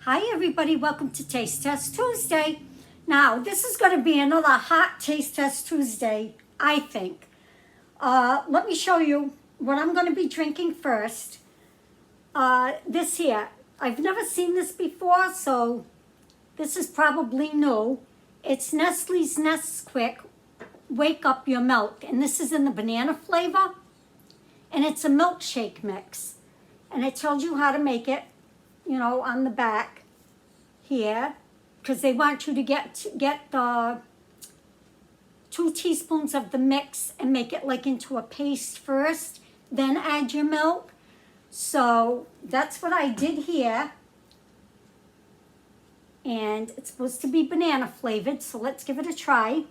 Hi everybody, welcome to Taste Test Tuesday. Now, this is going to be another hot Taste Test Tuesday, I think. Let me show you what I'm going to be drinking first. This here, I've never seen this before, so this is probably new. It's Nestle's Nesquik Wake Up Your Milk, and this is in the banana flavor, and it's a milkshake mix. And it tells you how to make it, you know, on the back here, because they want you to get the 2 teaspoons of the mix and make it like into a paste first, then add your milk. So that's what I did here. And it's supposed to be banana flavored, so let's give it a try.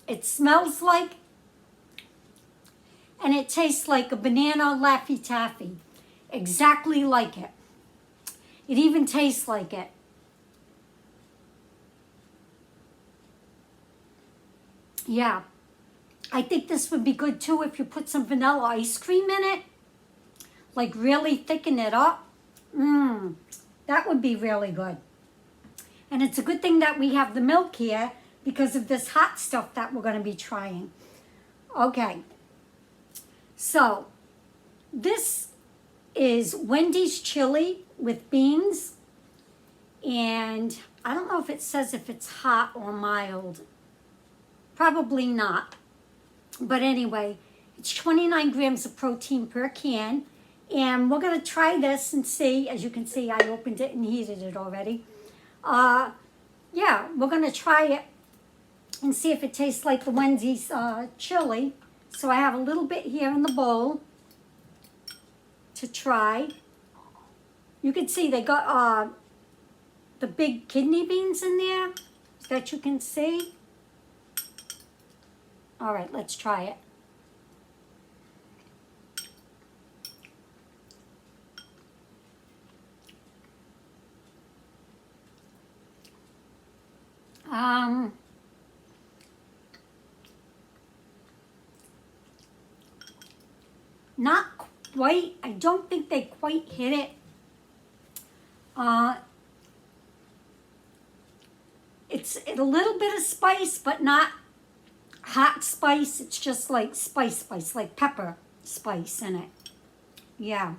It smells like and it tastes like a banana Laffy Taffy. Exactly like it. It even tastes like it. Yeah. I think this would be good too if you put some vanilla ice cream in it. Like really thicken it up. That would be really good. And it's a good thing that we have the milk here because of this hot stuff that we're going to be trying. Okay. So, this is Wendy's chili with beans, and I don't know if it says if it's hot or mild. Probably not. But anyway, it's 29 grams of protein per can, and we're going to try this and see. As you can see, I opened it and heated it already. Yeah, we're going to try it and see if it tastes like the Wendy's chili. So I have a little bit here in the bowl to try. You can see they got the big kidney beans in there that you can see. All right, let's try it. Not quite. I don't think they quite hit it. It's a little bit of spice, but not hot spice. It's just like spice, like pepper spice in it. Yeah.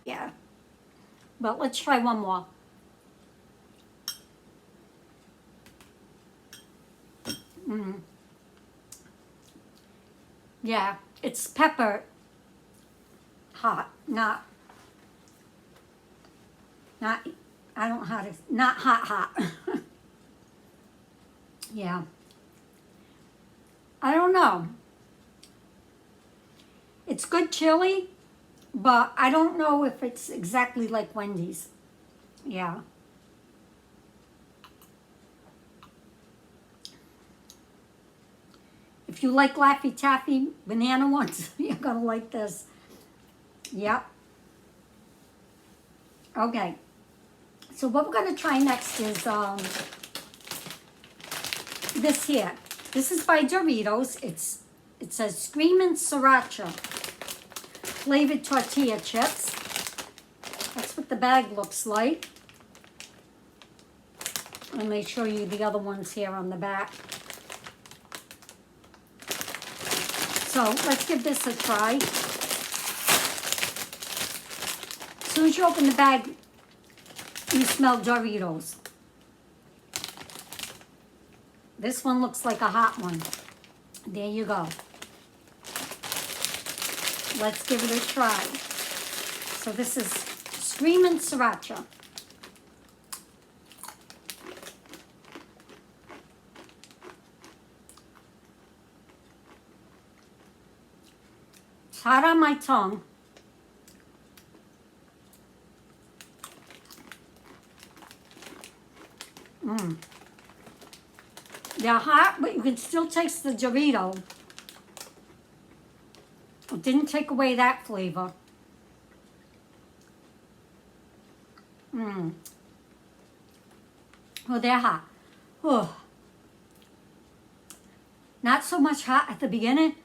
Yeah. But let's try one more. Yeah, it's pepper hot, not, I don't know how to, not hot. Yeah. I don't know. It's good chili, but I don't know if it's exactly like Wendy's. Yeah. If you like Laffy Taffy banana ones, you're going to like this. Yep. Okay. So what we're going to try next is this here. This is by Doritos. It says Screamin' Sriracha flavored tortilla chips. That's what the bag looks like. Let me show you the other ones here on the back. So let's give this a try. As soon as you open the bag, you smell Doritos. This one looks like a hot one. There you go. Let's give it a try. So this is Screamin' Sriracha. It's hot on my tongue. They're hot, but you can still taste the Dorito. It didn't take away that flavor. Oh, they're hot. Oh. Not so much hot at the beginning.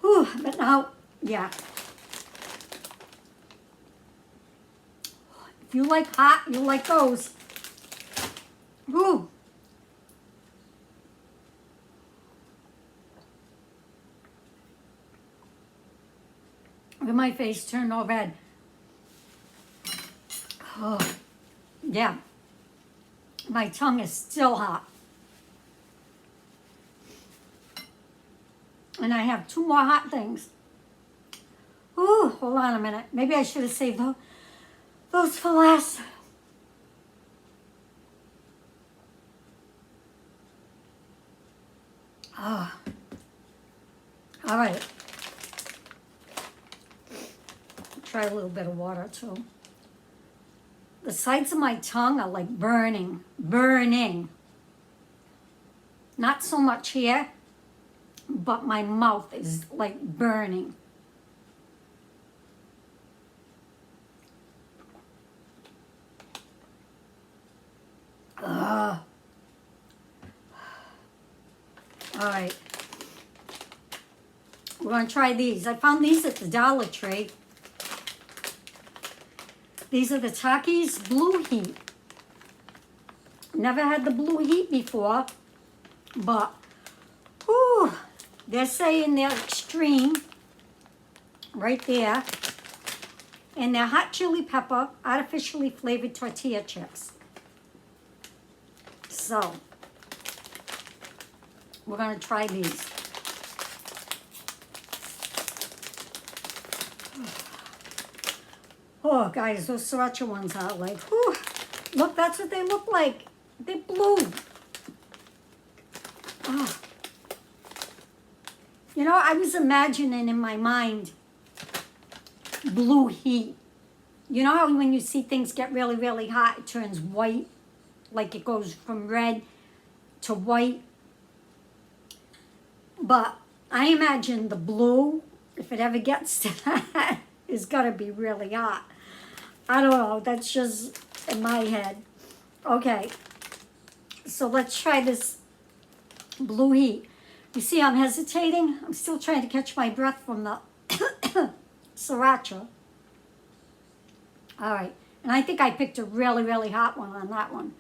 Whew, but now, yeah. If you like hot, you'll like those. Whew. Look at my face turn all red. Oh, yeah. My tongue is still hot. And I have 2 more hot things. Ooh, hold on a minute. Maybe I should have saved those for last. Oh. All right. Try a little bit of water too. The sides of my tongue are like burning, burning. Not so much here, but my mouth is like burning. Ugh. All right. We're going to try these. I found these at the Dollar Tree. These are the Takis Blue Heat. Never had the Blue Heat before, but whew, they're saying they're extreme right there. And they're hot chili pepper, artificially flavored tortilla chips. So, we're going to try these. Oh, guys, those sriracha ones are like, whew. Look, that's what they look like. They're blue. Oh. You know, I was imagining in my mind blue heat. You know how when you see things get really, really hot, it turns white? Like it goes from red to white. But I imagine the blue, if it ever gets to that, is going to be really hot. I don't know. That's just in my head. Okay. So let's try this Blue Heat. You see I'm hesitating? I'm still trying to catch my breath from the sriracha. All right. And I think I picked a really, really hot one on that one.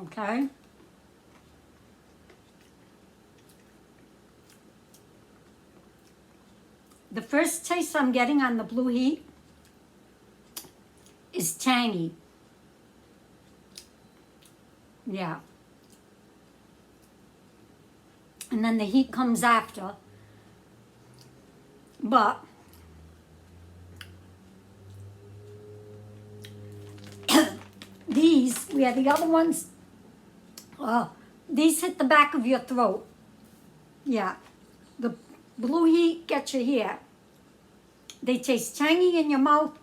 Okay. The first taste I'm getting on the Blue Heat is tangy. Yeah. And then the heat comes after. But these, where the other ones, these hit the back of your throat. Yeah. The Blue Heat gets you here. They taste tangy in your mouth.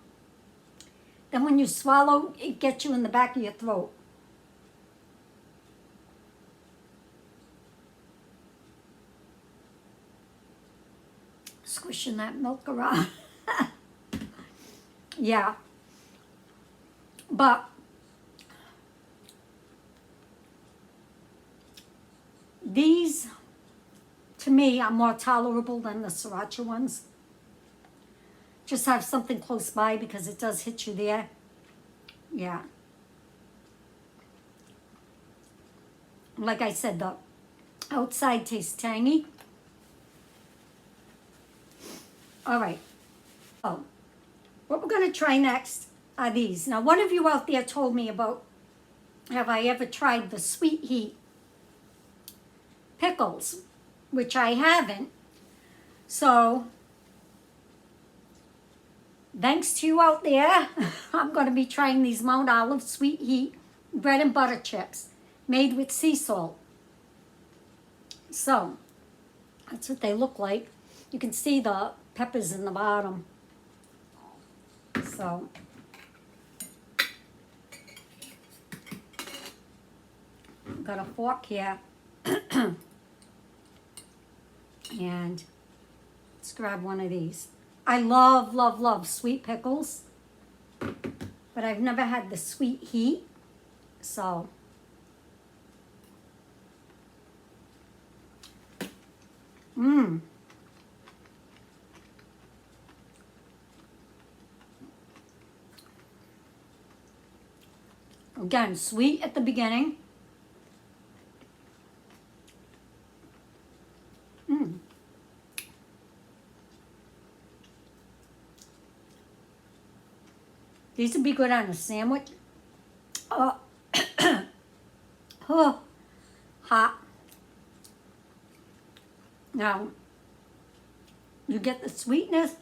Then when you swallow, it gets you in the back of your throat. Squishing that milk around. Yeah. But these, to me, are more tolerable than the sriracha ones. Just have something close by because it does hit you there. Yeah. Like I said, the outside tastes tangy. All right. Oh, what we're going to try next are these. Now, one of you out there told me about, have I ever tried the Sweet Heat pickles, which I haven't. So, thanks to you out there, I'm going to be trying these Mount Olive Sweet Heat bread and butter chips made with sea salt. So, that's what they look like. You can see the peppers in the bottom. So, I've got a fork here. And let's grab one of these. I love, love, love sweet pickles. but I've never had the sweet heat, so. Again, sweet at the beginning. These would be good on a sandwich. Oh, oh, hot. Now, you get the sweetness,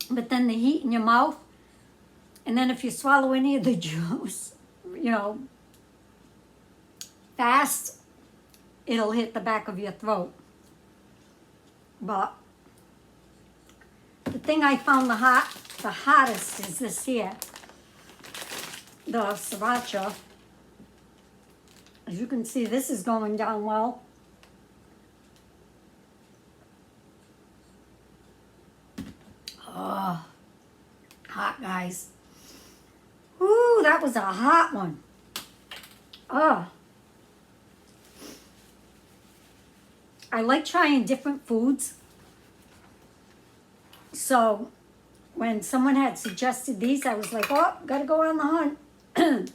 but then the heat in your mouth. And then if you swallow any of the juice, you know, fast, it'll hit the back of your throat. But the thing I found the hottest is this here, the sriracha. As you can see, this is going down well. Oh, hot, guys. Ooh, that was a hot one. Oh. I like trying different foods. So when someone had suggested these, I was like, oh, gotta go on the hunt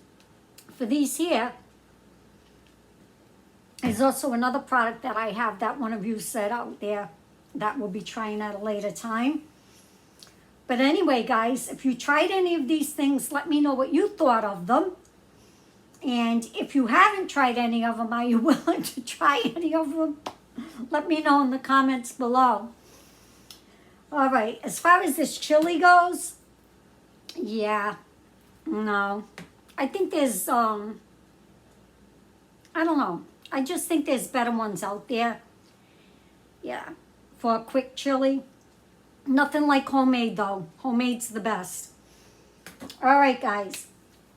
for these here. There's also another product that I have that one of you said out there that we'll be trying at a later time. But anyway, guys, if you tried any of these things, let me know what you thought of them. And if you haven't tried any of them, are you willing to try any of them? Let me know in the comments below. All right, as far as this chili goes, yeah, no. I think there's, I don't know. I just think there's better ones out there. Yeah, for a quick chili. Nothing like homemade, though. Homemade's the best. All right, guys.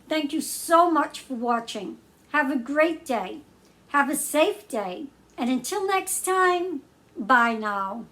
Thank you so much for watching. Have a great day. Have a safe day. And until next time, bye now.